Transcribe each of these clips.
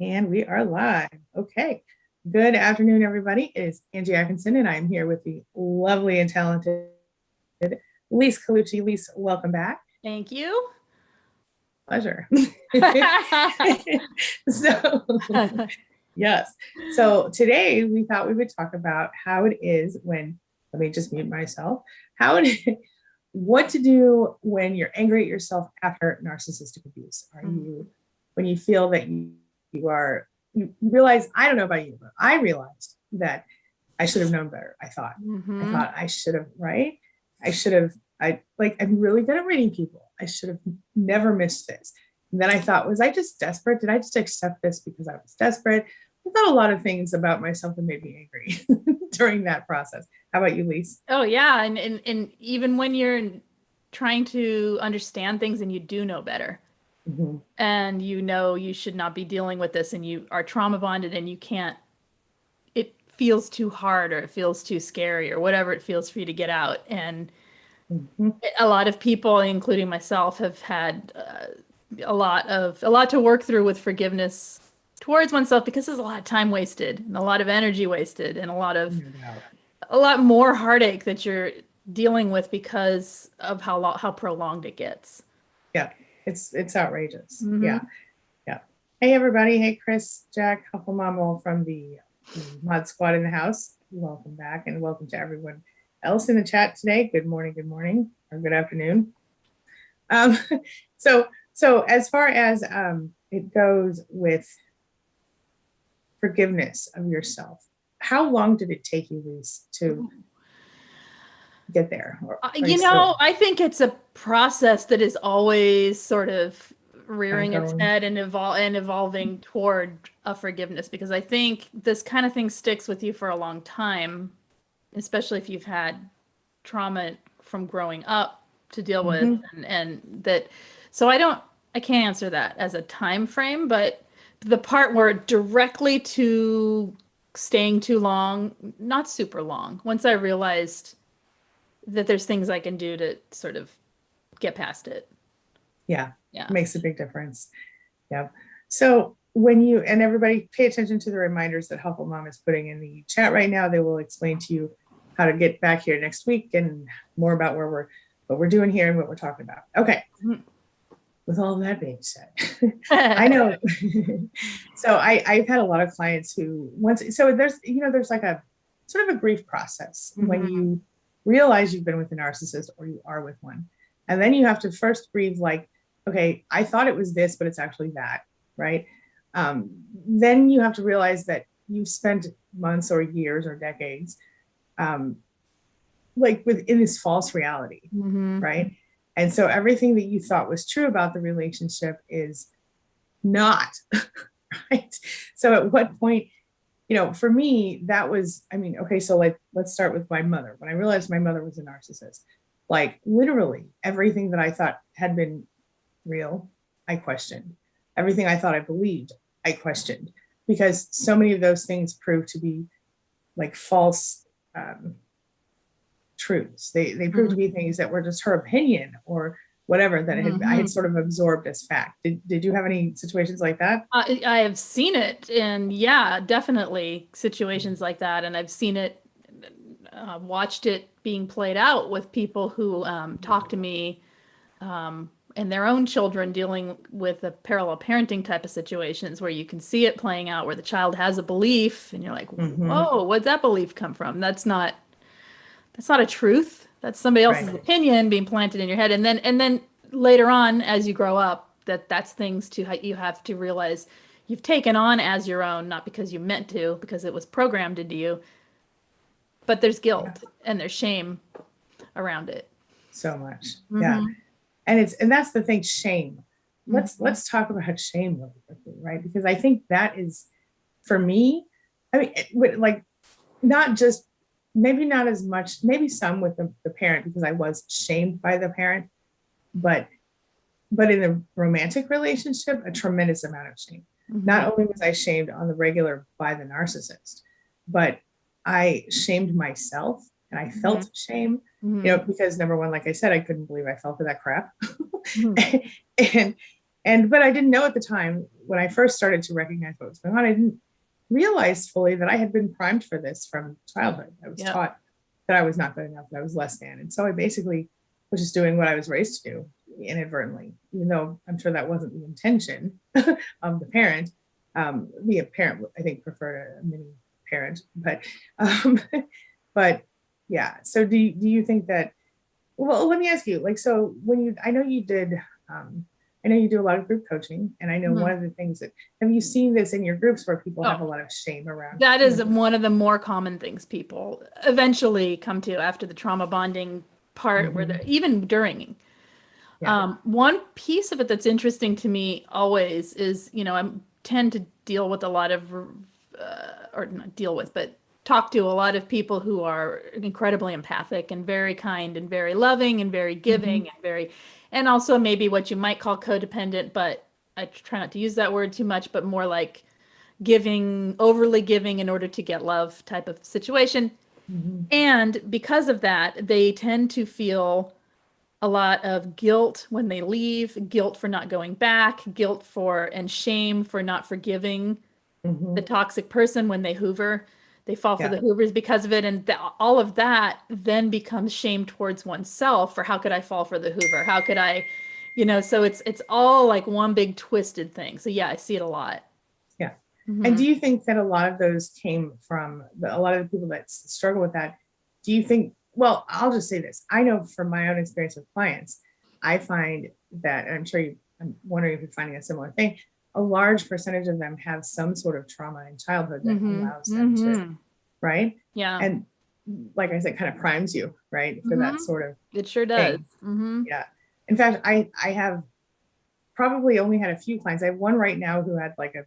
And we are live. Okay. Good afternoon, everybody. It is Angie Atkinson, and I'm here with the lovely and talented Lise Colucci. Lise, welcome back. Thank you. Pleasure. So, yes. So today we thought we would talk about how it is when, let me just mute myself, what to do when you're angry at yourself after narcissistic abuse. When you feel that you realize, I don't know about you, but I realized that I should have known better. I thought I should have, right? I'm really good at reading people. I should have never missed this. And then I thought, was I just desperate? Did I just accept this because I was desperate? I thought a lot of things about myself that made me angry during that process. How about you, Lise? Oh yeah. And even when you're trying to understand things and you do know better, and you know you should not be dealing with this, and you are trauma bonded and you can't, it feels too hard or it feels too scary or whatever it feels for you to get out. And a lot of people, including myself, have had a lot to work through with forgiveness towards oneself, because there's a lot of time wasted and a lot of energy wasted and a lot more heartache that you're dealing with because of how prolonged it gets. Yeah, it's outrageous. Yeah. Hey everybody. Hey Chris, Jack, Hufflemamo from the Mod Squad in the house. Welcome back, and welcome to everyone else in the chat today. Good morning, or good afternoon. So as far as it goes with forgiveness of yourself, how long did it take you, Lise, to get there? I think it's a process that is always sort of rearing its head and evolving toward a forgiveness, because I think this kind of thing sticks with you for a long time, especially if you've had trauma from growing up to deal with, and that. So I can't answer that as a time frame, but the part where directly to staying too long, not super long, once I realized that there's things I can do to sort of get past it. Yeah. It makes a big difference. Yeah. So when you, and everybody pay attention to the reminders that Huffle Mom is putting in the chat right now. They will explain to you how to get back here next week and more about what we're doing here and what we're talking about. Okay. With all that being said, I know. So I've had a lot of clients who there's like a sort of a grief process when you realize you've been with a narcissist or you are with one. And then you have to first grieve, like, okay, I thought it was this, but it's actually that, right? Then you have to realize that you've spent months or years or decades like within this false reality, right? And so everything that you thought was true about the relationship is not, right? So at what point, for me, that was, okay, so like, let's start with my mother. When I realized my mother was a narcissist, like literally everything that I thought had been real, I questioned. Everything I thought I believed, I questioned, because so many of those things proved to be like false truths. They proved to be things that were just her opinion or whatever that I had sort of absorbed as fact. Did you have any situations like that? I have seen it, and yeah, definitely situations like that. And I've seen it, watched it being played out with people who talk to me and their own children dealing with a parallel parenting type of situations, where you can see it playing out, where the child has a belief and you're like, whoa, where'd that belief come from? That's not a truth. That's somebody else's opinion being planted in your head. And then later on, as you grow up, that's things you have to realize you've taken on as your own, not because you meant to, because it was programmed into you. But there's guilt and there's shame around it. So much. Yeah. And that's the thing, shame. Let's talk about shame really quickly, right? Because I think that is, for me, like, not just, maybe not as much, maybe some with the parent, because I was shamed by the parent, but in a romantic relationship, a tremendous amount of shame. Not only was I shamed on the regular by the narcissist, but I shamed myself, and I felt shame, because number one, like I said, I couldn't believe I fell for that crap. But I didn't know at the time when I first started to recognize what was going on, I didn't realize fully that I had been primed for this from childhood. I was taught that I was not good enough, that I was less than. And so I basically was just doing what I was raised to do inadvertently, even though I'm sure that wasn't the intention of the parent. The parent, I think, preferred a mini parent, but yeah. So do you think that, well, let me ask you, like, so I know you do a lot of group coaching, and I know one of the things that, have you seen this in your groups where people have a lot of shame around? That is one of the more common things people eventually come to after the trauma bonding part, where they're even during. One piece of it that's interesting to me always is, I tend to deal with a lot of, or not deal with, but talk to a lot of people who are incredibly empathic and very kind and very loving and very giving and also maybe what you might call codependent, but I try not to use that word too much, but more like giving, overly giving in order to get love type of situation. And because of that, they tend to feel a lot of guilt when they leave, guilt for not going back, guilt for, and shame for not forgiving the toxic person when they hoover. They fall for the hoovers because of it. And all of that then becomes shame towards oneself for how could I fall for the hoover? How could I, so it's all like one big twisted thing. So yeah, I see it a lot. Yeah. And do you think that a lot of those came from a lot of the people that struggle with that? Do you think, well, I'll just say this. I know from my own experience with clients, I find that, and I'm wondering if you're finding a similar thing, a large percentage of them have some sort of trauma in childhood that allows them to, right? Yeah. And like I said, kind of primes you, right? For that sort of It sure does. Yeah. In fact, I have probably only had a few clients. I have one right now who had like a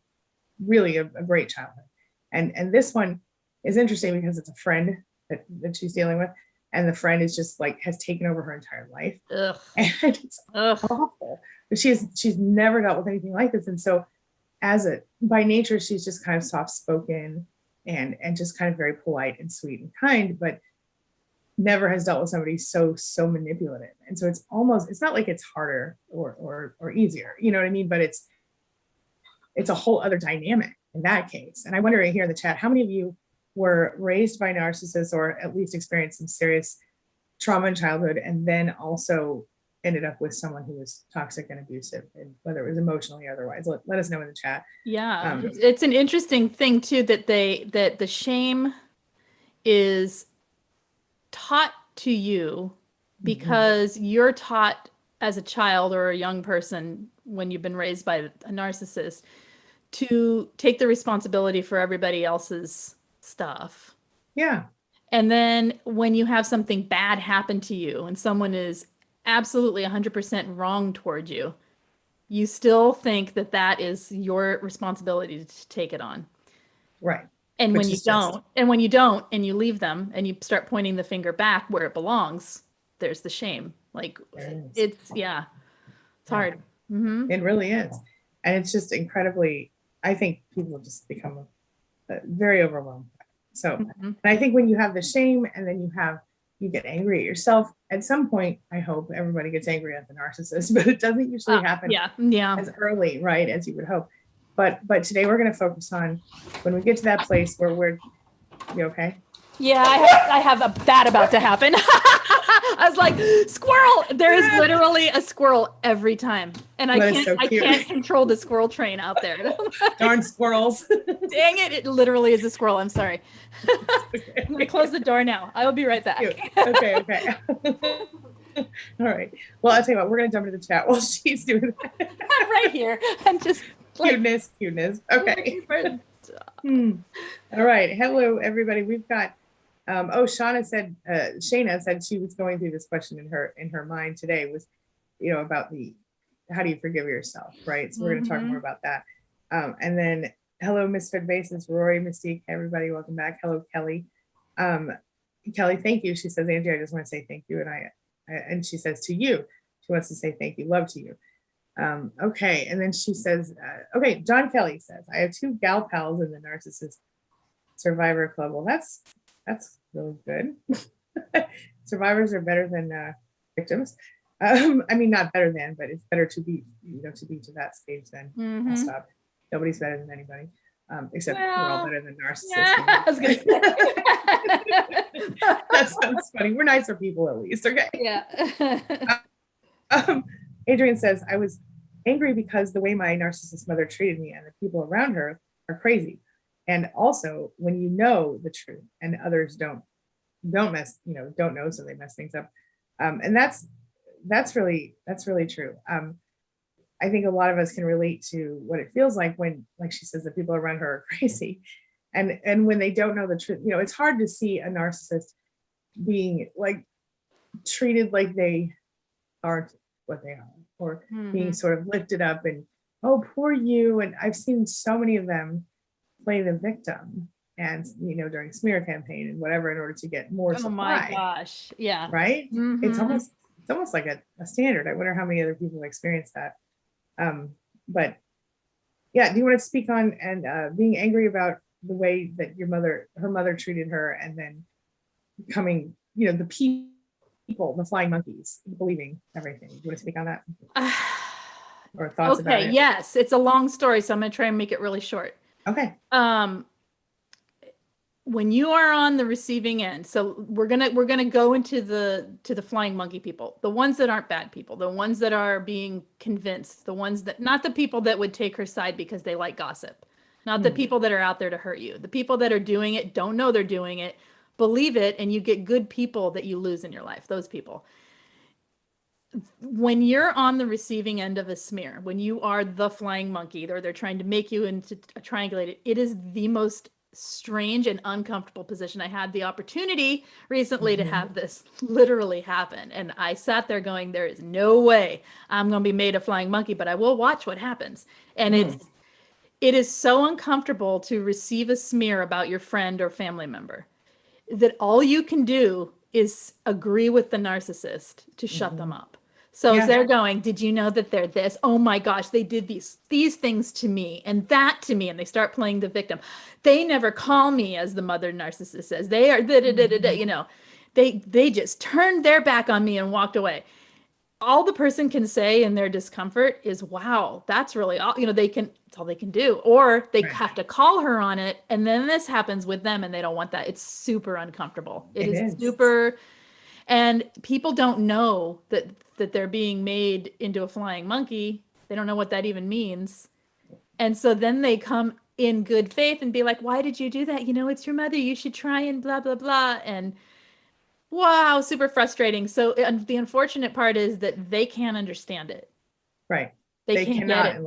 great childhood. And this one is interesting because it's a friend that she's dealing with. And the friend is just like, has taken over her entire life. Ugh. And it's awful. But she's never dealt with anything like this. And so by nature, she's just kind of soft-spoken and just kind of very polite and sweet and kind, but never has dealt with somebody so manipulative. And so it's not like it's harder or easier, you know what I mean? But it's a whole other dynamic in that case. And I wonder here in the chat, how many of you were raised by narcissists or at least experienced some serious trauma in childhood and then also ended up with someone who was toxic and abusive, and whether it was emotionally or otherwise? Let us know in the chat. Yeah, it's an interesting thing too that the shame is taught to you because you're taught as a child or a young person when you've been raised by a narcissist to take the responsibility for everybody else's stuff. Yeah. And then when you have something bad happen to you and someone is absolutely 100% wrong toward you, you still think that is your responsibility to take it on. Right. And when you don't, and you leave them and you start pointing the finger back where it belongs, there's the shame. Like it's hard. It really is. And it's just incredibly, I think people just become very overwhelmed. So, and I think when you have the shame and then you get angry at yourself, at some point, I hope everybody gets angry at the narcissist, but it doesn't usually happen as early, right, as you would hope. But today we're going to focus on when we get to that place where you okay? Yeah, I have that about to happen. I was like, squirrel. There is literally a squirrel every time. And I can't control the squirrel train out there. Darn squirrels. Dang it. It literally is a squirrel. I'm sorry. Okay. I'm going to close the door now. I will be right back. Okay. All right. Well, I'll tell you what, we're going to jump into the chat while she's doing that. I'm right here. I'm just like, cuteness. Okay. All right. Hello, everybody. We've got Shayna said she was going through this question in her mind today was, about how do you forgive yourself, right? So we're going to talk more about that. And then hello, Misfit Bases, Rory, Mystique, everybody, welcome back. Hello, Kelly. Kelly, thank you. She says, Angie, I just want to say thank you. And she says to you, she wants to say thank you, love to you. Okay. And then she says, okay, John Kelly says, I have 2 gal pals in the Narcissist Survivor Club. Well, that's really good. Survivors are better than victims. I mean, not better than, but it's better to be to that stage than I'll stop. Nobody's better than anybody. Except we're all better than narcissists. Yeah, I was gonna say. That sounds funny. We're nicer people at least, okay? Yeah. Adrian says, I was angry because the way my narcissist mother treated me and the people around her are crazy. And also when you know the truth and others don't know, so they mess things up. And that's really true. I think a lot of us can relate to what it feels like when, like she says, the people around her are crazy. And when they don't know the truth, it's hard to see a narcissist being like treated like they aren't what they are, or being sort of lifted up and, oh, poor you. And I've seen so many of them play the victim and, during smear campaign and whatever, in order to get more supply. Oh my gosh. Yeah. Right. It's almost like a standard. I wonder how many other people experience that. But yeah, do you want to speak on and being angry about the way that her mother treated her, and then becoming, the people, the flying monkeys, believing everything? Do you want to speak on that? Or thoughts about it? Okay, yes, it's a long story, so I'm going to try and make it really short. Okay. When you are on the receiving end, so we're gonna go into the flying monkey people, the ones that aren't bad people, the ones that are being convinced, the ones that, not the people that would take her side because they like gossip, not the people that are out there to hurt you, the people that are doing it, don't know they're doing it, believe it, and you get good people that you lose in your life. Those people. When you're on the receiving end of a smear, when you are the flying monkey, or they're trying to make you into a triangulated, it is the most strange and uncomfortable position. I had the opportunity recently to have this literally happen, and I sat there going, there is no way I'm going to be made a flying monkey, but I will watch what happens. And it is so uncomfortable to receive a smear about your friend or family member that all you can do is agree with the narcissist to shut them up. So as they're going, did you know that they're this? Oh my gosh, they did these things to me and that to me. And they start playing the victim. They never call me, as the mother narcissist says. They are, they just turned their back on me and walked away. All the person can say in their discomfort is, wow, that's really all, it's all they can do. Or they have to call her on it. And then this happens with them and they don't want that. It's super uncomfortable. It is super. And people don't know that they're being made into a flying monkey. They don't know what that even means. And so then they come in good faith and be like, why did you do that? It's your mother. You should try and blah, blah, blah. And wow, super frustrating. So the unfortunate part is that they can't understand it. Right. They can't get it.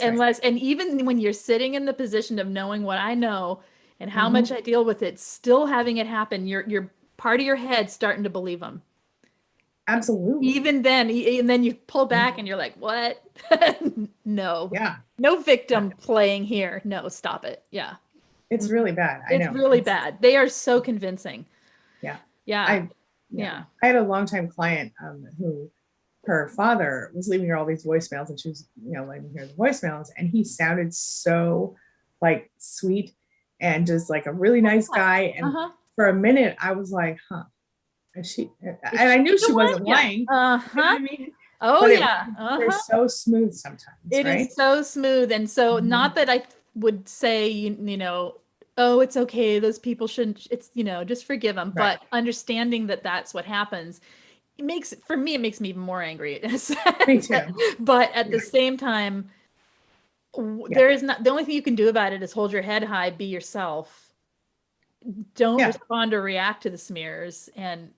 Unless, and even when you're sitting in the position of knowing what I know and how much I deal with it, still having it happen, you're part of your head starting to believe them. Absolutely. Even then, and then you pull back and you're like, what? No. Yeah. No victim playing here. No, stop it. Yeah. It's really bad. I know. It's really bad. They are so convincing. Yeah. Yeah. I had a longtime client who, her father was leaving her all these voicemails, and she was, letting me hear the voicemails, and he sounded so like sweet and just like a really nice guy. And for a minute I was like, huh. And I knew she wasn't lying. You know what I mean? Oh, but yeah. They're so smooth sometimes. It is so smooth. And so not that I would say, oh, it's okay, those people shouldn't, it's, just forgive them. Right. But understanding that that's what happens, it makes me even more angry. Me too. But at the same time, there is not, the only thing you can do about it is hold your head high, be yourself. Don't respond or react to the smears. And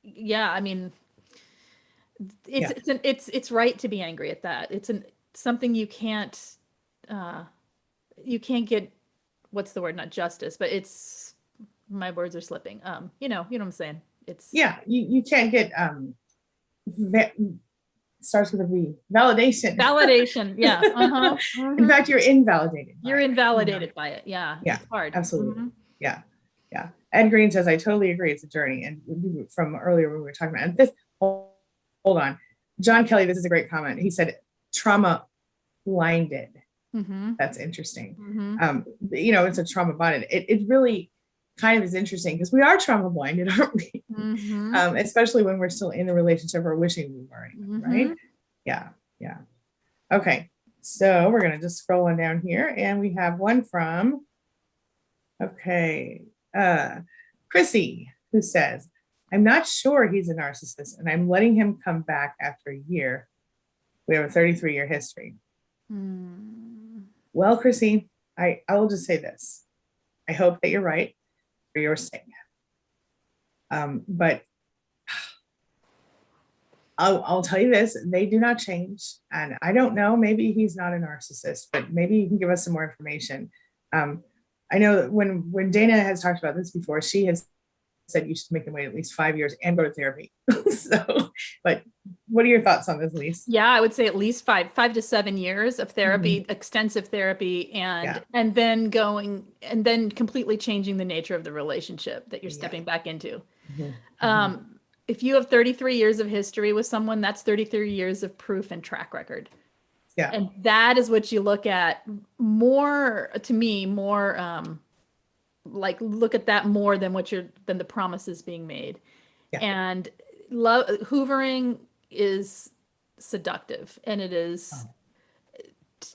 yeah, I mean, it's right to be angry at that. It's something you can't get, what's the word? Not justice, but it's, my words are slipping. You know what I'm saying? It's you can't get starts with a V. Validation. Yeah. In fact, you're invalidated. You're invalidated by it. Yeah. Yeah. It's hard. Absolutely. Yeah. Ed Green says, I totally agree. It's a journey. And from earlier when we were talking about this, hold on. John Kelly, this is a great comment. He said, trauma blinded. That's interesting. It's a trauma blinded. It really kind of is interesting because we are trauma blinded, aren't we? Especially when we're still in the relationship or wishing we weren't, right? Yeah. Okay. So we're going to just scroll on down here, and we have one from, okay, Chrissy, who says, I'm not sure he's a narcissist, and I'm letting him come back after a year. We have a 33-year history. Well, Chrissy, I will just say this. I hope that you're right for your sake. But I'll tell you this, they do not change. And I don't know, maybe he's not a narcissist, but maybe you can give us some more information. I know that when Dana has talked about this before, she has said you should make them wait at least 5 years and go to therapy. So, but what are your thoughts on this, Lise? Yeah, I would say at least 5 to 7 years of therapy, extensive therapy, and then completely changing the nature of the relationship that you're stepping back into. If you have 33 years of history with someone, that's 33 years of proof and track record. Yeah. And that is what you look at more, to me, more like look at that more than than the promises being made. Yeah. And hoovering is seductive, and it is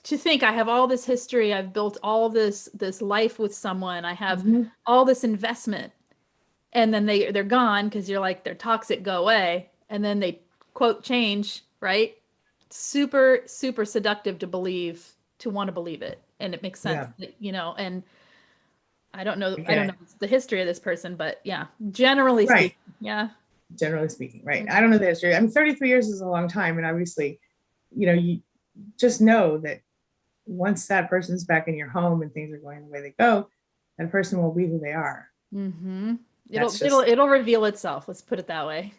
to think I have all this history, I've built all this life with someone, I have all this investment, and then they're gone because you're like, they're toxic, go away, and then they quote change, right? Super seductive to want to believe it, and it makes sense, you know. And I don't know the history of this person, but yeah, generally speaking, generally speaking, right? I don't know the history. I mean, 33 years is a long time, and obviously, you know, you just know that once that person's back in your home and things are going the way they go, that person will be who they are. It'll reveal itself. Let's put it that way.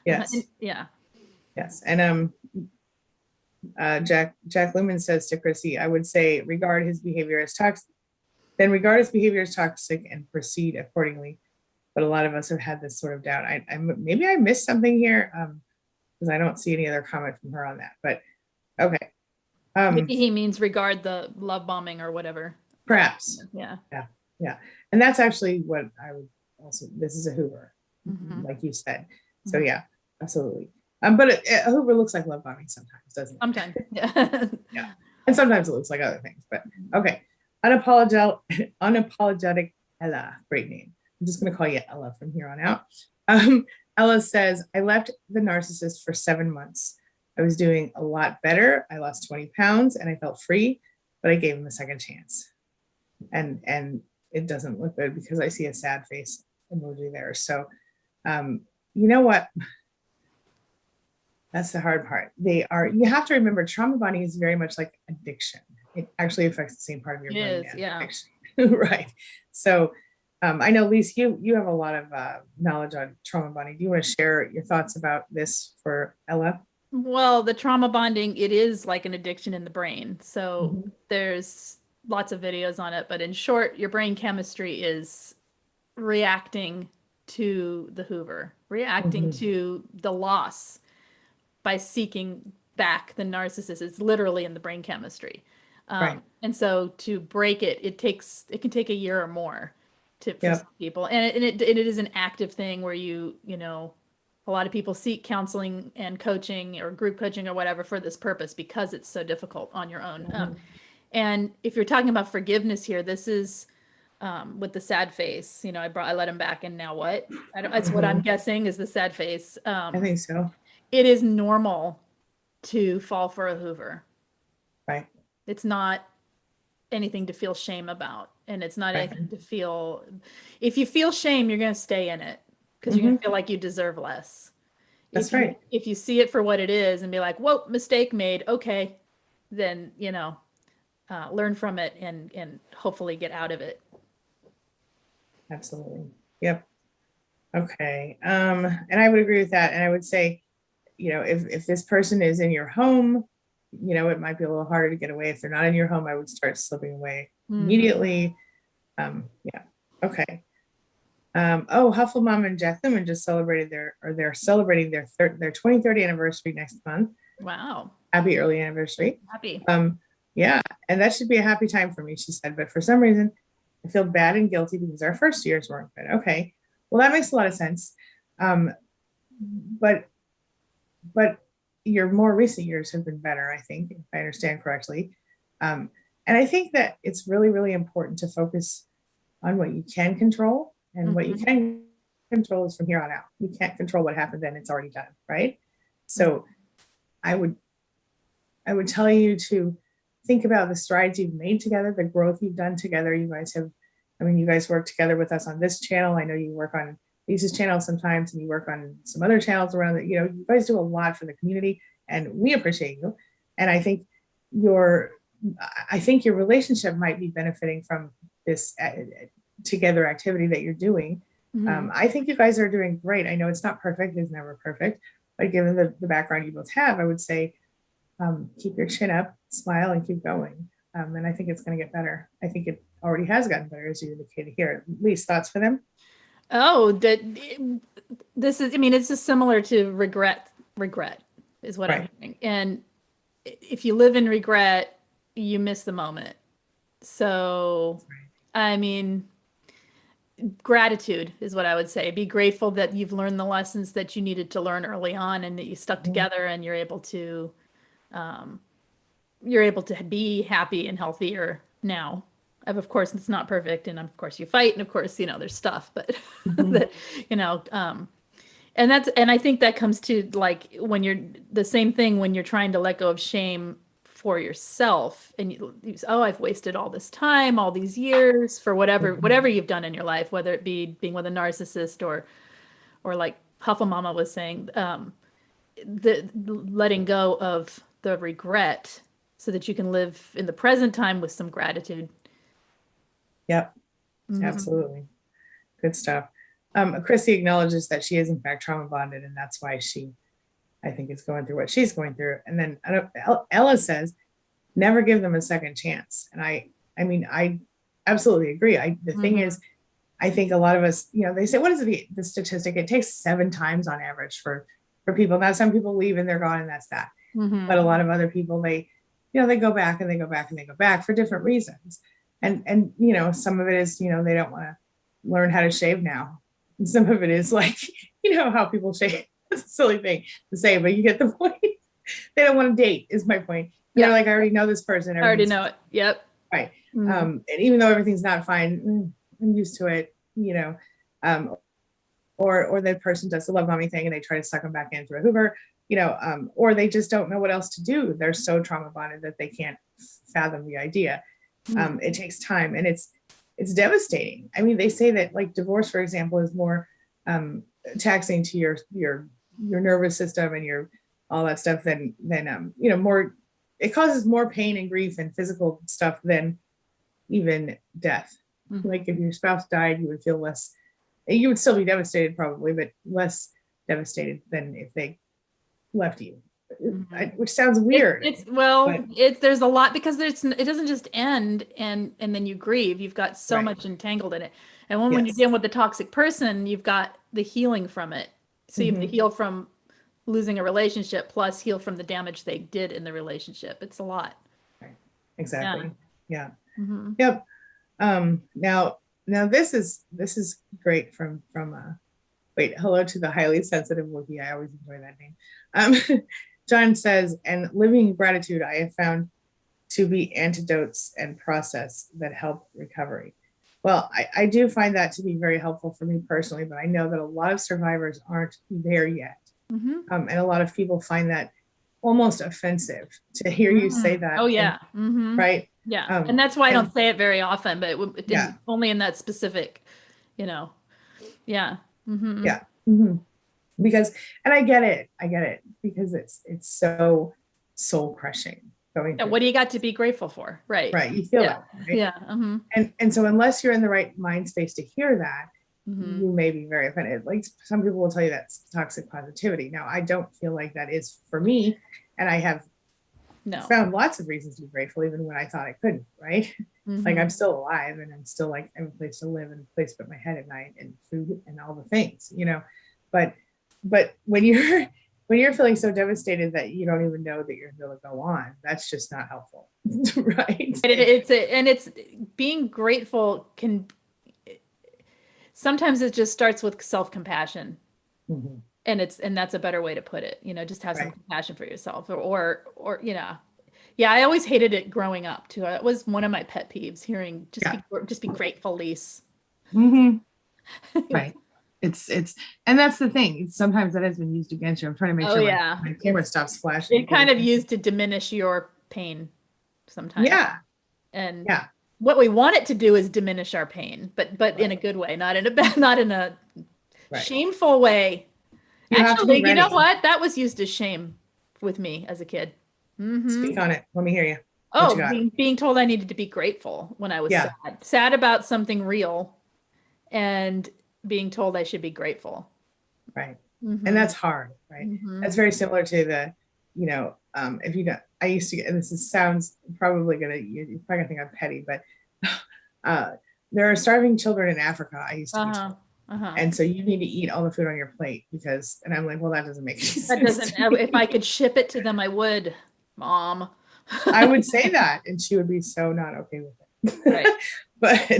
Yes. Yeah. Yes. And Jack Lumen says to Chrissy, I would say regard his behavior as toxic, and proceed accordingly. But a lot of us have had this sort of doubt. Maybe I missed something here because I don't see any other comment from her on that. But okay. Maybe he means regard the love bombing or whatever. Perhaps. Yeah. And that's actually what I would also. This is a Hoover, like you said. So yeah, absolutely. But a Hoover looks like love bombing sometimes, doesn't it? Sometimes, yeah. Yeah, and sometimes it looks like other things. But okay, unapologetic Ella, great name. I'm just going to call you Ella from here on out. Ella says, I left the narcissist for 7 months. I was doing a lot better. I lost 20 pounds and I felt free, but I gave him a second chance. And it doesn't look good because I see a sad face emoji there. So, you know what? That's the hard part. You have to remember, trauma bonding is very much like addiction. It actually affects the same part of your brain. Addiction. Right. So, I know, Lise, you have a lot of knowledge on trauma bonding. Do you want to share your thoughts about this for Ella? Well, the trauma bonding, it is like an addiction in the brain. So there's lots of videos on it, but in short, your brain chemistry is reacting to the Hoover, reacting to the loss by seeking back the narcissist. It's literally in the brain chemistry. Right. And so to break it, it can take a year or more for some people. And it is an active thing where you know, a lot of people seek counseling and coaching or group coaching or whatever for this purpose because it's so difficult on your own. And if you're talking about forgiveness here, this is with the sad face. You know, I let him back, and now what? That's what I'm guessing is the sad face. I think so. It is normal to fall for a Hoover. Right. It's not anything to feel shame about, and it's not anything to feel. If you feel shame, you're going to stay in it because you're going to feel like you deserve less. That's right. If you see it for what it is and be like, whoa, mistake made. Okay. Then, you know, learn from it and hopefully get out of it. Absolutely. Yep. Okay. And I would agree with that. And I would say, you know, if this person is in your home, you know, it might be a little harder to get away. If they're not in your home, I would start slipping away immediately. Yeah. Okay. Huffle Mom and Jack Lemon just celebrated they're celebrating their 2030 anniversary next month. Wow. Happy early anniversary. Happy. Yeah. And that should be a happy time for me, she said. But for some reason, I feel bad and guilty because our first years weren't good. Okay. Well, that makes a lot of sense. But your more recent years have been better, I think, if I understand correctly. And I think that it's really, really important to focus on what you can control, and what you can control is from here on out. You can't control what happened then, it's already done, right? So I would tell you to think about the strides you've made together, the growth you've done together. You guys work together with us on this channel. I know you work on Lisa's channel sometimes, and you work on some other channels around that. You guys do a lot for the community, and we appreciate you. And I think your relationship might be benefiting from this together activity that you're doing. I think you guys are doing great. I know it's not perfect, it's never perfect, but given the background you both have, I would say keep your chin up, smile, and keep going. And I think it's going to get better. I think it already has gotten better, as you indicated here. Least thoughts for them? Oh, this is, it's just similar to regret is what I'm hearing. And if you live in regret, you miss the moment. So, gratitude is what I would say. Be grateful that you've learned the lessons that you needed to learn early on, and that you stuck together, and you're able to be happy and healthier now. Of course, it's not perfect, and of course you fight, and of course, there's stuff, but that, and I think that comes to like when you're the same thing when you're trying to let go of shame for yourself, and I've wasted all this time, all these years for whatever you've done in your life, whether it be being with a narcissist or like Huffle Mama was saying, the letting go of the regret so that you can live in the present time with some gratitude. Yep. Absolutely. Good stuff. Chrissy acknowledges that she is in fact trauma bonded, and that's why she, I think, is going through what she's going through. And then Ella says, never give them a second chance. And I absolutely agree. The thing is, I think a lot of us, they say, what is the statistic? It takes 7 times on average for people. Now, some people leave and they're gone, and that's that. But a lot of other people, they go back and they go back and they go back for different reasons. And some of it is, they don't want to learn how to shave now. And some of it is like, how people shave. It's a silly thing to say, but you get the point. They don't want to date, is my point. They're like, I already know this person. I already know it. Yep. Right. And even though everything's not fine, I'm used to it, or that person does the love bombing thing and they try to suck them back in through a Hoover, or they just don't know what else to do. They're so trauma bonded that they can't fathom the idea. It takes time, and it's devastating. They say that like divorce, for example, is more taxing to your nervous system and your all that stuff than more. It causes more pain and grief and physical stuff than even death. Like if your spouse died, you would feel less. You would still be devastated probably, but less devastated than if they left you. Which sounds weird. There's a lot, because it doesn't just end and then you grieve. You've got so much entangled in it. And when you're dealing with the toxic person, you've got the healing from it. So you have to heal from losing a relationship, plus heal from the damage they did in the relationship. It's a lot. Right. Exactly. Yeah. Yep. Now this is great from hello to the highly sensitive Wookiee. I always enjoy that name. John says, and living in gratitude, I have found to be antidotes and process that help recovery. Well, I do find that to be very helpful for me personally, but I know that a lot of survivors aren't there yet. And a lot of people find that almost offensive to hear you say that. Oh, yeah. Right? Yeah. And that's why I don't say it very often, but only in that specific, Yeah. Yeah. Because, and I get it because it's so soul crushing. What do you got to be grateful for? Right. You feel that. Right? Yeah. And so unless you're in the right mind space to hear that, you may be very offended. Like some people will tell you that's toxic positivity. Now, I don't feel like that is for me. And I have found lots of reasons to be grateful, even when I thought I couldn't, right? Like I'm still alive, and I'm still like, I have a place to live and a place to put my head at night, and food and all the things, but when you're feeling so devastated that you don't even know that you're going to go on, that's just not helpful. Right. It's being grateful sometimes it just starts with self-compassion. And that's a better way to put it, just have some Right. compassion for yourself or, yeah, I always hated it growing up too. It was one of my pet peeves, hearing just be grateful, Lise. Mm-hmm. Right. It's, and that's the thing. Sometimes that has been used against you. I'm trying to make Oh sure yeah. my camera stops flashing. It kind of used to diminish your pain sometimes. Yeah. And Yeah. what we want it to do is diminish our pain, but in a good way, not in a Right. shameful way. You have to be Actually, you know ready. what? That was used as shame with me as a kid. Speak on it. Let me hear you. What you Oh, got? being told I needed to be grateful when I was Yeah. sad about something real, and being told I should be grateful. Right. And that's hard, right? That's very similar to the, if you don't, I used to get, and sounds probably you're probably gonna think I'm petty, but there are starving children in Africa. I used to be told. And so you need to eat all the food on your plate and I'm like, well, that doesn't make any sense. That doesn't, if I could ship it to them, I would, Mom. I would say that, and she would be so not okay with it. Right. But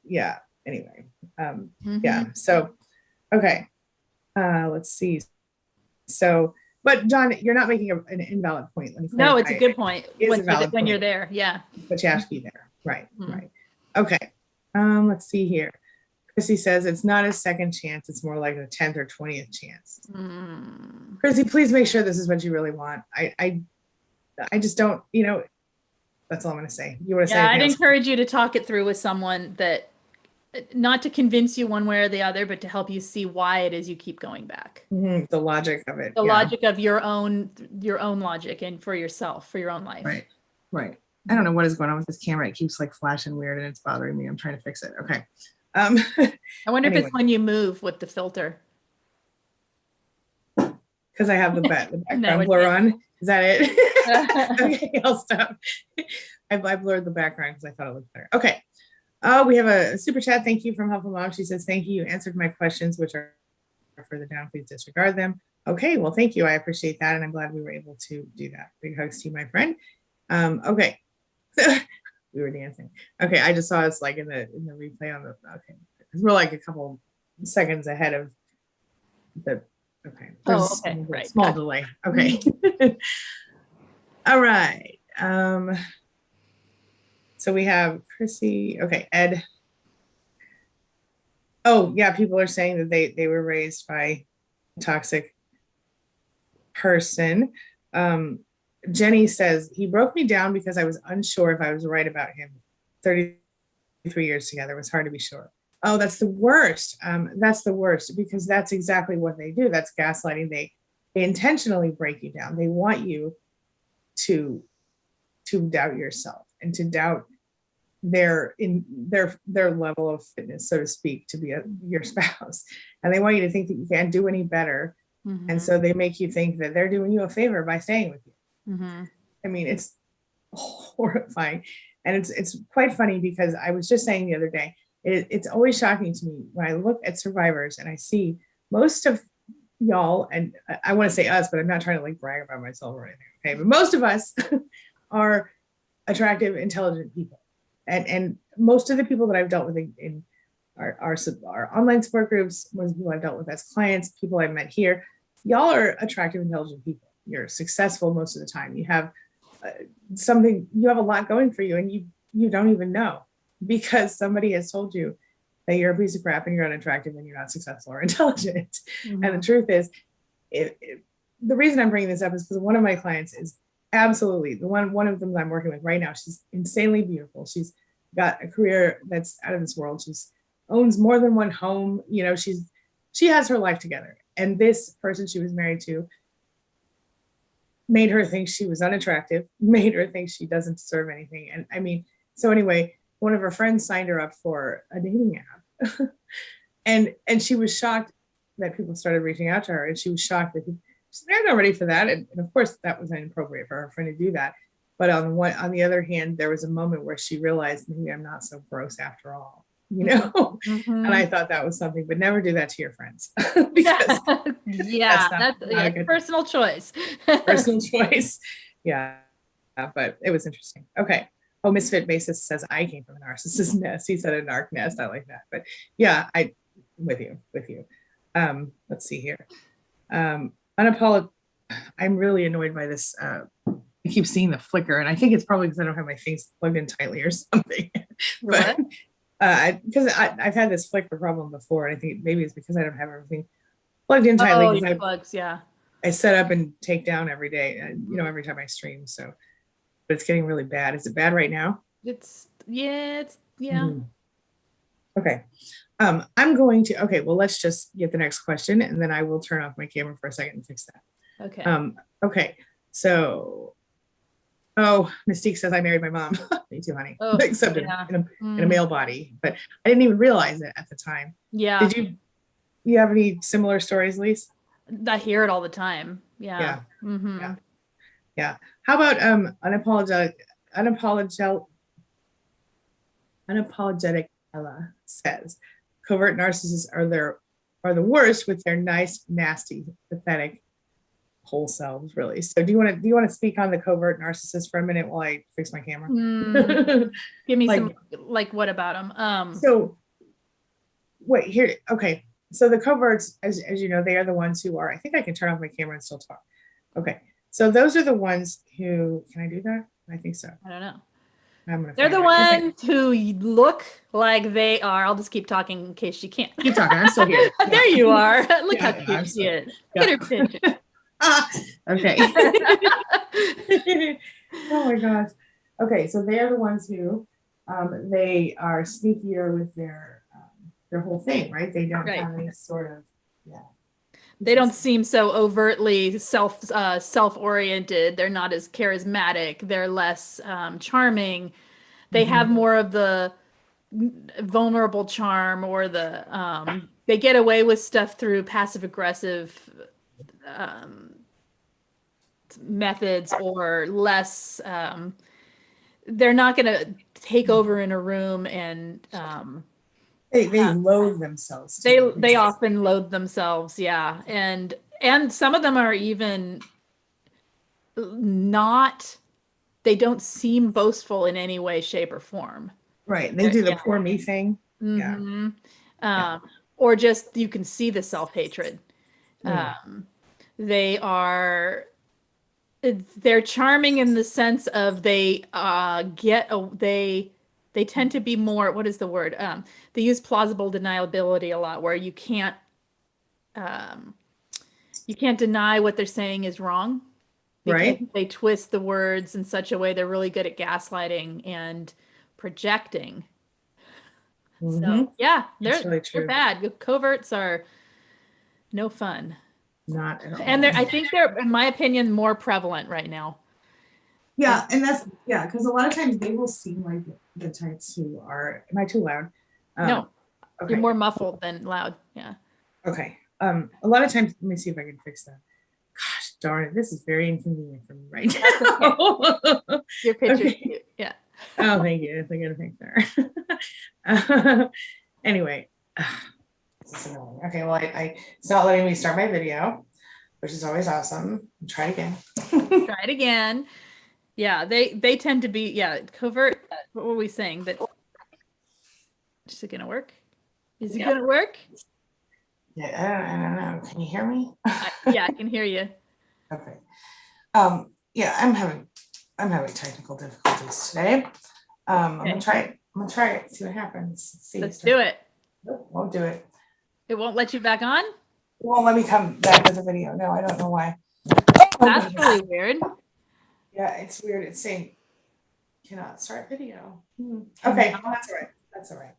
yeah, anyway. Yeah. So, okay. Let's see. So, but John, you're not making an invalid point. Let me No, it's a good point. When you're there. Yeah. But you have to be there. Right. Right. Okay. Let's see here. Chrissy says it's not a second chance. It's more like a 10th or 20th chance. Chrissy, please make sure this is what you really want. I just don't, that's all I'm going to say. You want to say? I'd encourage you to talk it through with someone, that not to convince you one way or the other, but to help you see why it is you keep going back. The logic of it. The logic of your own logic, and for yourself, for your own life. Right. Right. I don't know what is going on with this camera. It keeps like flashing weird and it's bothering me. I'm trying to fix it. Okay. I wonder if it's when you move with the filter. Because I have the background blur on. Is that it? Okay, I'll stop. I blurred the background because I thought it looked better. Okay. We have a super chat. Thank you from Helpful Mom. She says, thank you. You answered my questions, which are further down. Please disregard them. Okay. Well, thank you. I appreciate that. And I'm glad we were able to do that. Big hugs to you, my friend. Okay. We were dancing. Okay. I just saw us like in the replay on the, okay. We're like a couple seconds ahead of the, okay. There's okay. Right. Small delay. Okay. All right. So we have Chrissy. Okay, Ed. Oh, yeah, people are saying that they were raised by a toxic person. Jenny says, he broke me down because I was unsure if I was right about him. 33 years together, it was hard to be sure. Oh, that's the worst. That's the worst, because that's exactly what they do. That's gaslighting. They intentionally break you down. They want you to doubt yourself and to doubt their level of fitness, so to speak, to be your spouse. And they want you to think that you can't do any better. And so they make you think that they're doing you a favor by staying with you. I mean, it's horrifying. And it's quite funny, because I was just saying the other day, it's always shocking to me when I look at survivors and I see most of y'all, and I want to say us, but I'm not trying to like brag about myself or anything. Okay. But most of us are attractive, intelligent people. And most of the people that I've dealt with in our online support groups, most people I've dealt with as clients, people I've met here, y'all are attractive, intelligent people. You're successful most of the time. You have you have a lot going for you, and you don't even know, because somebody has told you that you're a piece of crap and you're unattractive and you're not successful or intelligent. And the truth is, the reason I'm bringing this up is because one of my clients is absolutely one of them that I'm working with right now. She's insanely beautiful. She's got a career that's out of this world. She's owns more than one home. She has her life together. And this person she was married to made her think she was unattractive, made her think she doesn't deserve anything. And I mean, so anyway, one of her friends signed her up for a dating app. and she was shocked that people started reaching out to her. And she was shocked that they're not ready for that. And of course, that was inappropriate for her friend to do that. But on the other hand, there was a moment where she realized, maybe I'm not so gross after all, And I thought that was something, but never do that to your friends. Because that's personal choice. Personal choice. Yeah. But it was interesting. Okay. Oh, Misfit Basis says, I came from a narcissist nest. He said a narc nest. I like that. But yeah, with you. Let's see here. I'm really annoyed by this. I keep seeing the flicker, and I think it's probably because I don't have my face plugged in tightly or something. But because I've had this flicker problem before, and I think maybe it's because I don't have everything plugged in tightly. Oh, your plugs, yeah. I set up and take down every day, every time I stream. So, but it's getting really bad. Is it bad right now? Yeah. Mm-hmm. Okay. I'm going to, well, let's just get the next question, and then I will turn off my camera for a second and fix that. Okay. Okay. So, Mystique says I married my mom. Me too, honey. Oh, except in a male body, but I didn't even realize it at the time. Yeah. Did you have any similar stories, Lise? I hear it all the time. Yeah. Yeah. Mm-hmm. Yeah. How about unapologetic Ella says covert narcissists are the worst with their nice, nasty, pathetic whole selves, really. So do you want to speak on the covert narcissist for a minute while I fix my camera? Give me some, like, what about them? So wait here. Okay. So the coverts, as you know, they are the ones who are, I think I can turn off my camera and still talk. Okay. So those are the ones who, can I do that? I think so. I don't know. They're the ones who look like they are. I'll just keep talking in case she can't. Keep talking. I'm still here. There you are. Look how cute she is. Look at her picture. Okay. Oh my gosh. Okay, so they are the ones who they are sneakier with their whole thing, right? They don't have any sort of They don't seem so overtly self-oriented. They're not as charismatic. They're less charming. They have more of the vulnerable charm, or the they get away with stuff through passive-aggressive methods, or less. They're not going to take over in a room and. They loathe themselves. They often loathe themselves, yeah, and some of them are even not. They don't seem boastful in any way, shape, or form. Right. They do the poor me thing. Mm-hmm. Yeah. Or just you can see the self-hatred. They're charming in the sense of they tend to be more, what is the word? They use plausible deniability a lot, where you can't deny what they're saying is wrong. Right. They twist the words in such a way. They're really good at gaslighting and projecting. Mm-hmm. So yeah, they're bad. Coverts are no fun. Not at all. And I think they're, in my opinion, more prevalent right now. Yeah, and that's because a lot of times they will seem like the types who are. Am I too loud? No, okay. You're more muffled than loud. Yeah. Okay. A lot of times, let me see if I can fix that. Gosh darn it, this is very inconvenient for me right now. Your picture's cute. Yeah. Oh, thank you. I gotta fix there. Anyway. Okay, well, it's not letting me start my video, which is always awesome. Try it again. Try it again. Yeah, they tend to be, covert. What were we saying? That is it gonna work? Is it gonna work? Yeah, I don't know. Can you hear me? Yeah, I can hear you. Okay. Yeah, I'm having technical difficulties today. I'm gonna try it. See what happens. Let's do it. Nope, won't do it. It won't let you back on? It won't let me come back to the video. No, I don't know why. That's really weird. Yeah, it's weird. It's saying cannot start video. Okay, that's all right. That's all right.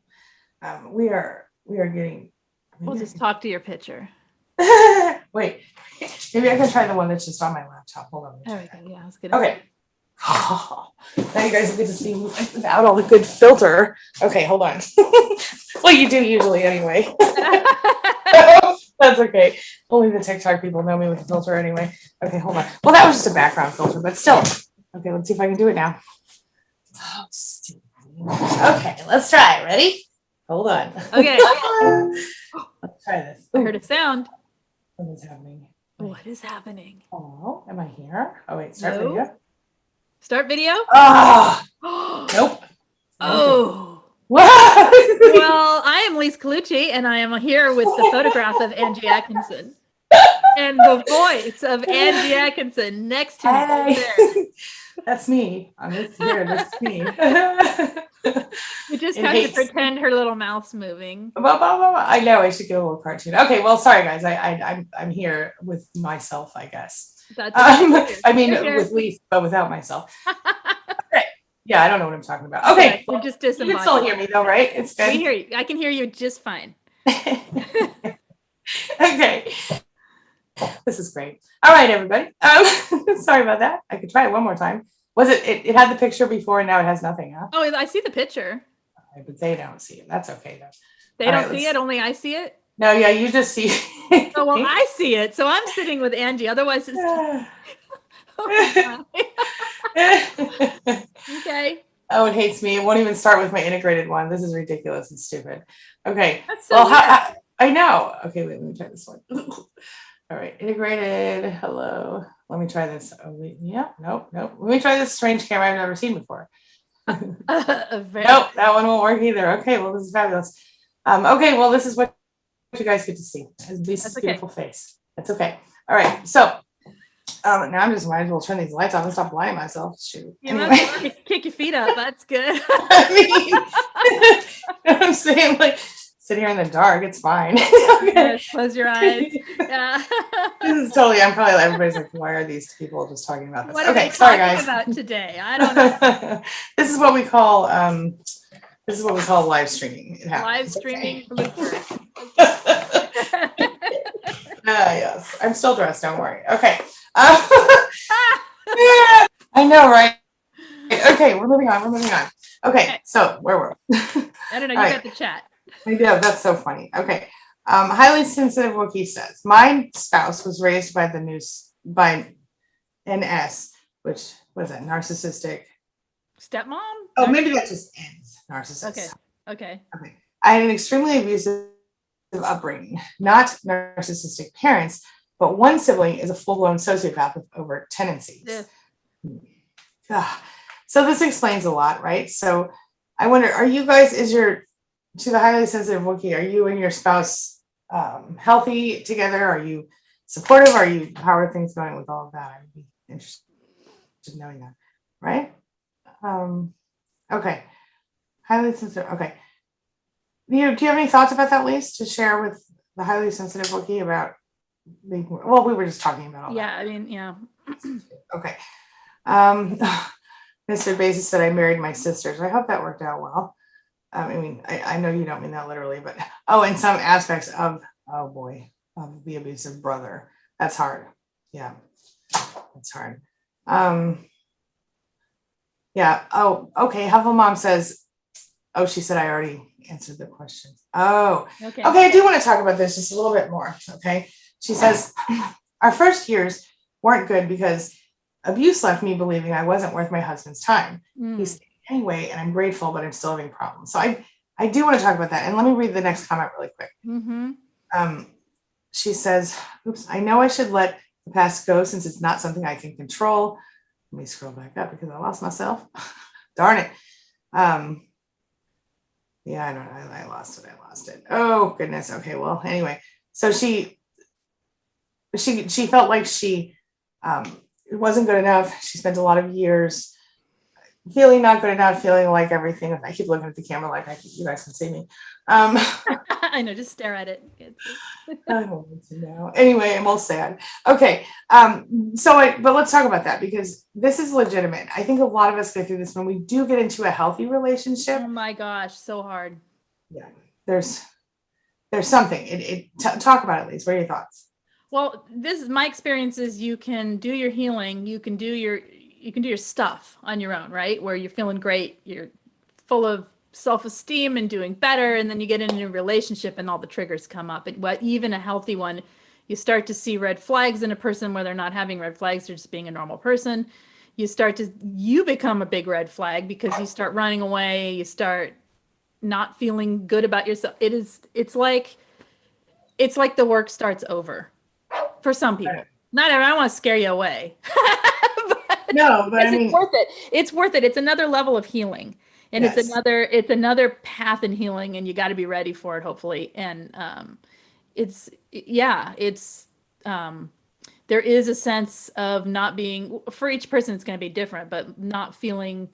We are getting. We'll just talk to your picture. Wait, maybe I can try the one that's just on my laptop. Hold on. There we go. Yeah, I was good. Okay. Now you guys get to see me without all the good filter. Okay, hold on. Well, you do usually anyway. That's okay. Only the TikTok people know me with the filter anyway. Okay, hold on. Well, that was just a background filter, but still. Okay, let's see if I can do it now. Oh, stupid. Okay, let's try. Ready? Hold on. Okay. Let's try this. I heard a sound. What is happening? What is happening? Oh, am I here? Oh, wait, start video. Start video? Oh, nope. Oh. What? Well, I am Lise Colucci, and I am here with the photograph of Angie Atkinson. And the voice of Angie Atkinson next to me. Hey. That's me. This is me. You just have to pretend her little mouth's moving. I know, I should get a little cartoon. Okay, well, sorry guys. I'm here with myself, I guess. That's okay. I mean, with Lise, but without myself. Okay. Yeah, I don't know what I'm talking about. Okay, you're just disembodied. You can still hear me though, right? It's good. We hear you. I can hear you just fine. Okay. This is great. All right, everybody. Sorry about that. I could try it one more time. Was it had the picture before and now it has nothing, huh? Oh, I see the picture. Okay, but they don't see it. That's okay though. They don't see it, only I see it? No, yeah, you just see it. Oh, well, I see it. So I'm sitting with Angie. Otherwise it's okay. Oh, it hates me. It won't even start with my integrated one. This is ridiculous and stupid. Okay. That's so weird. I know. Okay, wait, let me try this one. All right, integrated. Hello. Let me try this. Oh, yeah, nope. Let me try this strange camera I've never seen before. Nope, that one won't work either. Okay, well, this is fabulous. Okay, well, this is what you guys get to see. This beautiful face. That's okay. All right, so now I'm just might as well turn these lights off and stop blinding myself. Shoot. You must kick your feet up. That's good. I mean, you know what I'm saying? Like, sit here in the dark, it's fine. Okay. Yes, close your eyes. Yeah. This is totally, I'm probably, everybody's like, why are these people just talking about this? What are okay, they sorry talking guys. about today? I don't know. This is what we call live streaming. Live streaming blooper. Yes, I'm still dressed, don't worry. Okay. I know, right? Okay, we're moving on. Okay, so where were we? I don't know, you got the chat. I know, that's so funny. Okay. Highly sensitive Wookiee says, my spouse was raised by NS, which was that narcissistic stepmom? Oh, maybe that just ends narcissist. Okay. I had an extremely abusive upbringing, not narcissistic parents, but one sibling is a full-blown sociopath with overt tendencies. So this explains a lot, right? So I wonder, are you guys, to the highly sensitive Wookiee, are you and your spouse healthy together? Are you supportive? How are things going with all of that? I would be interested in knowing that, right? Okay. Highly sensitive. Okay. Do you have any thoughts about that, Lise, to share with the highly sensitive Wookiee about we were just talking about all that. I mean, yeah. Okay. Mr. Bezos said I married my sisters. I hope that worked out well. I mean, I know you don't mean that literally, but in some aspects of the abusive brother. That's hard. Yeah, that's hard. Yeah. Oh, okay. Huffle Mom says, she said I already answered the question. Oh, okay. I do want to talk about this just a little bit more. Okay. She says, our first years weren't good because abuse left me believing I wasn't worth my husband's time. He's staying anyway, and I'm grateful, but I'm still having problems. So I do want to talk about that. And let me read the next comment really quick. Mm-hmm. She says, oops, I know I should let the past go since it's not something I can control. Let me scroll back up because I lost myself. Darn it. Yeah, I know. I lost it. Oh, goodness. Okay, well, anyway. So she felt like it wasn't good enough. She spent a lot of years feeling not good enough, feeling like everything. I keep looking at the camera like you guys can see me. I know, just stare at it. I don't want to know. Anyway, I'm all sad. Okay. But let's talk about that because this is legitimate. I think a lot of us go through this when we do get into a healthy relationship. Oh my gosh, so hard. Yeah. There's something. Talk about it, Lise. What are your thoughts? Well, this is my experience is you can do your healing, you can do your stuff on your own, right? Where you're feeling great, you're full of self-esteem and doing better, and then you get into a relationship and all the triggers come up. Even a healthy one, you start to see red flags in a person where they're not having red flags, they're just being a normal person. You become a big red flag because you start running away, you start not feeling good about yourself. It's like the work starts over for some people. Not everyone. I don't want to scare you away. No, but I mean, it's worth it. It's worth it. It's another level of healing. And it's another path in healing, and you got to be ready for it, hopefully. And there is a sense of not being, for each person it's going to be different, but not feeling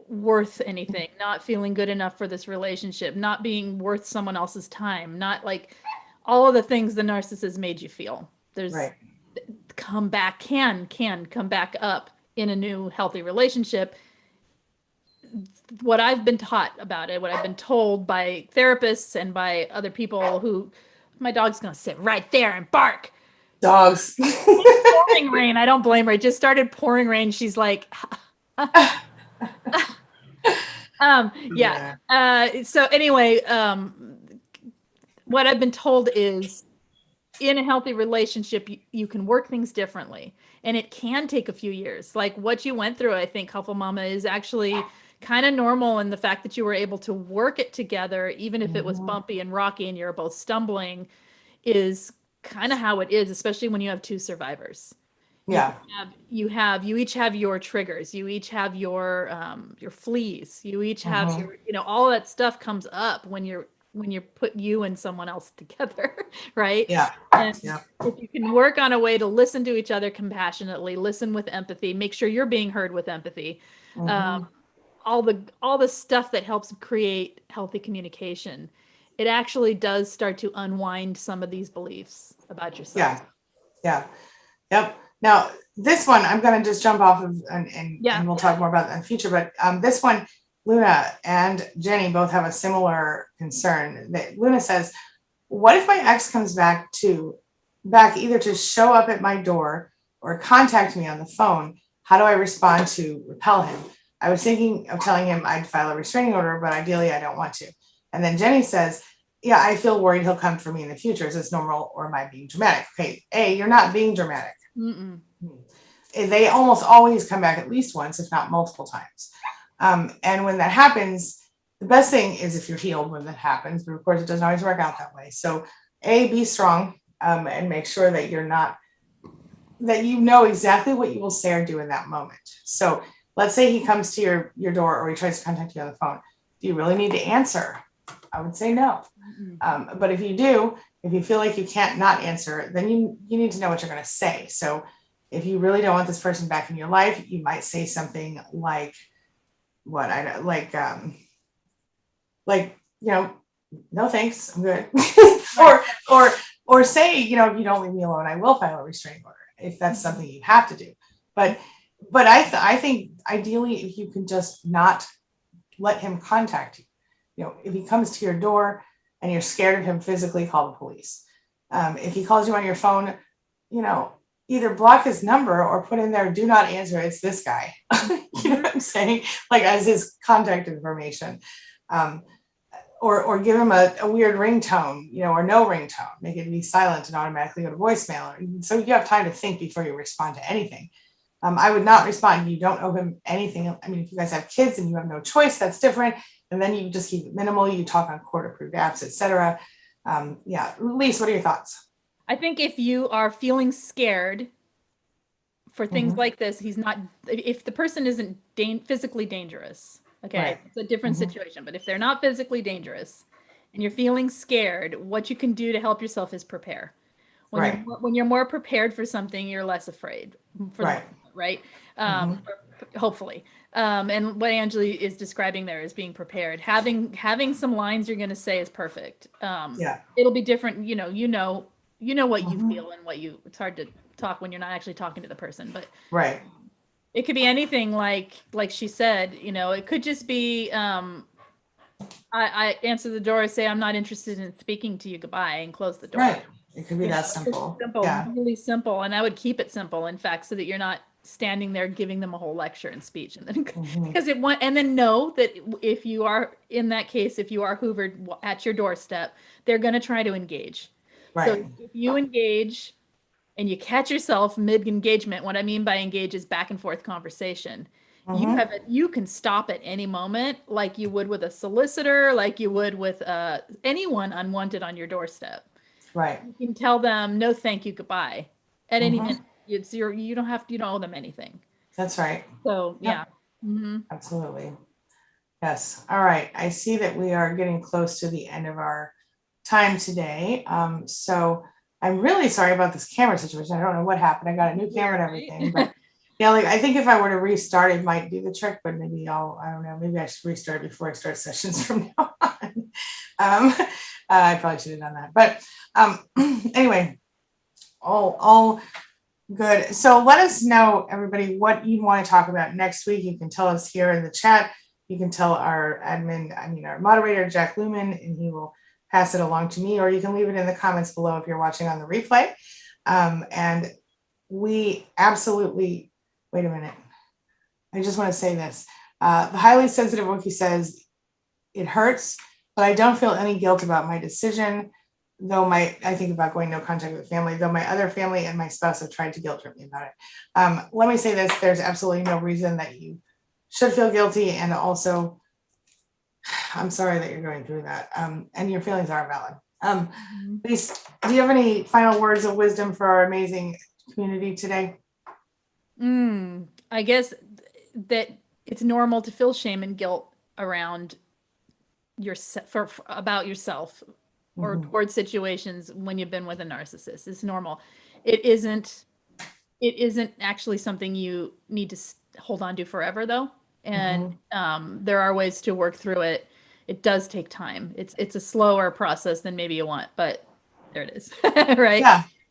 worth anything, not feeling good enough for this relationship, not being worth someone else's time, not like all of the things the narcissist made you feel. There's come back, can come back up in a new healthy relationship. What I've been taught about it, what I've been told by therapists and by other people who, my dog's going to sit right there and bark. Dogs. Pouring rain. I don't blame her. It just started pouring rain. She's like, so anyway, what I've been told is in a healthy relationship, you can work things differently, and it can take a few years. Like what you went through, I think, Helpful Mama, is actually kind of normal in the fact that you were able to work it together, even if it was bumpy and rocky and you're both stumbling, is kind of how it is, especially when you have two survivors. Yeah. You each have your triggers. You each have your fleas. You each have your, all of that stuff comes up when you put you and someone else together, right? Yeah. And if you can work on a way to listen to each other compassionately, listen with empathy, make sure you're being heard with empathy, all the stuff that helps create healthy communication, it actually does start to unwind some of these beliefs about yourself. Yep. Now, this one, I'm going to just jump off of, and we'll talk more about that in the future. But this one, Luna and Jenny both have a similar concern. Luna says, what if my ex comes back either to show up at my door or contact me on the phone? How do I respond to repel him? I was thinking of telling him I'd file a restraining order, but ideally I don't want to. And then Jenny says, yeah, I feel worried he'll come for me in the future. Is this normal, or am I being dramatic? Okay, A, you're not being dramatic. They almost always come back at least once, if not multiple times. And when that happens, the best thing is if you're healed when that happens, but of course it doesn't always work out that way. So A, be strong, and make sure that that you know exactly what you will say or do in that moment. So let's say he comes to your door, or he tries to contact you on the phone. Do you really need to answer? I would say no. But if you do, if you feel like you can't not answer, then you need to know what you're going to say. So if you really don't want this person back in your life, you might say something like, no thanks, I'm good. or say, if you don't leave me alone, I will file a restraining order if that's something you have to do. But I think ideally, if you can just not let him contact you. If he comes to your door and you're scared of him physically, call the police. If he calls you on your phone, either block his number or put in there, do not answer, it's this guy. You know what I'm saying? Like as his contact information. Or give him a weird ringtone, or no ringtone. Make it be silent and automatically go to voicemail. So you have time to think before you respond to anything. I would not respond. You don't owe him anything. I mean, if you guys have kids and you have no choice, that's different. And then you just keep it minimal. You talk on court-approved apps, etc. Lise, what are your thoughts? I think if you are feeling scared for things like this, if the person isn't physically dangerous, okay, it's a different situation. But if they're not physically dangerous and you're feeling scared, what you can do to help yourself is prepare. When you're more prepared for something, you're less afraid. Right? Hopefully. And what Angie is describing there is being prepared. Having some lines you're going to say is perfect. It'll be different. You know what you feel and it's hard to talk when you're not actually talking to the person, but it could be anything like she said, it could just be, I answer the door, say, I'm not interested in speaking to you. Goodbye, and close the door. Right. It could be that simple. Really simple. And I would keep it simple, in fact, so that you're not standing there giving them a whole lecture and speech. And then and then know that if you are in that case, if you are hoovered at your doorstep, they're going to try to engage. Right. So if you engage and you catch yourself mid-engagement, what I mean by engage is back and forth conversation. You can stop at any moment, like you would with a solicitor, like you would with anyone unwanted on your doorstep. Right. You can tell them, no, thank you, goodbye. At any minute, you don't owe them anything. That's right. So, Absolutely. Yes. All right. I see that we are getting close to the end of our time today. So I'm really sorry about this camera situation. I don't know what happened. I got a new camera and everything, but yeah, like I think if I were to restart, it might do the trick, but maybe I don't know, maybe I should restart before I start sessions from now on. I probably should have done that, but anyway, all good. So let us know, everybody, what you want to talk about next week. You can tell us here in the chat. You can tell our our moderator, Jack Lumen, and he will pass it along to me, or you can leave it in the comments below if you're watching on the replay. And we absolutely, wait a minute. I just want to say this. The highly sensitive Wookiee says, it hurts, but I don't feel any guilt about my decision. I think about going no contact with family, though my other family and my spouse have tried to guilt trip me about it. Let me say this, there's absolutely no reason that you should feel guilty. And also, I'm sorry that you're going through that. And your feelings are valid. Lise, do you have any final words of wisdom for our amazing community today? I guess that it's normal to feel shame and guilt around about yourself or towards situations when you've been with a narcissist. It's normal. It isn't actually something you need to hold on to forever, though. And there are ways to work through it. It does take time. It's a slower process than maybe you want, but there it is. Right.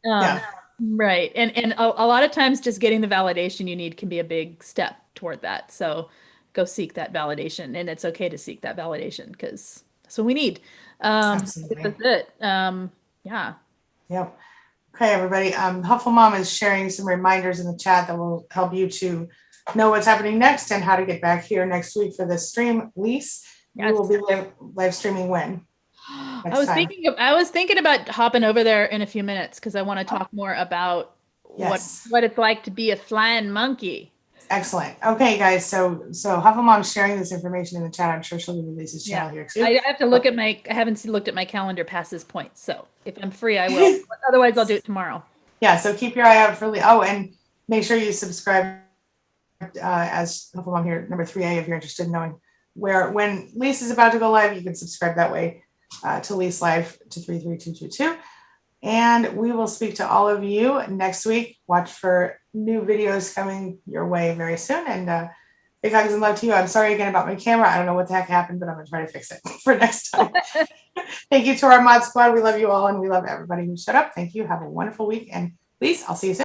Yeah. Right. And a lot of times just getting the validation you need can be a big step toward that. So go seek that validation, and it's okay to seek that validation because that's what we need. Absolutely. That's it. Yeah. Yep. Okay, everybody. Helpful Mom is sharing some reminders in the chat that will help you to know what's happening next and how to get back here next week for this stream. Lise, you will be live streaming when? I was thinking about hopping over there in a few minutes because I want to talk more about what it's like to be a flying monkey. Excellent. Okay, guys. So Huffle Mom's sharing this information in the chat. I'm sure she'll give me Lisa's channel here too. I have to look at I haven't looked at my calendar past this point. So if I'm free, I will. Otherwise, I'll do it tomorrow. Yeah. So keep your eye out for and make sure you subscribe as Huffle Mom here, number 3A, if you're interested in knowing when Lisa's about to go live, you can subscribe that way to Lise Live to 33222. And we will speak to all of you next week. Watch for new videos coming your way very soon. And big hugs and love to you. I'm sorry again about my camera. I don't know what the heck happened, but I'm going to try to fix it for next time. Thank you to our mod squad. We love you all, and we love everybody who showed up. Thank you. Have a wonderful week. And please, I'll see you soon.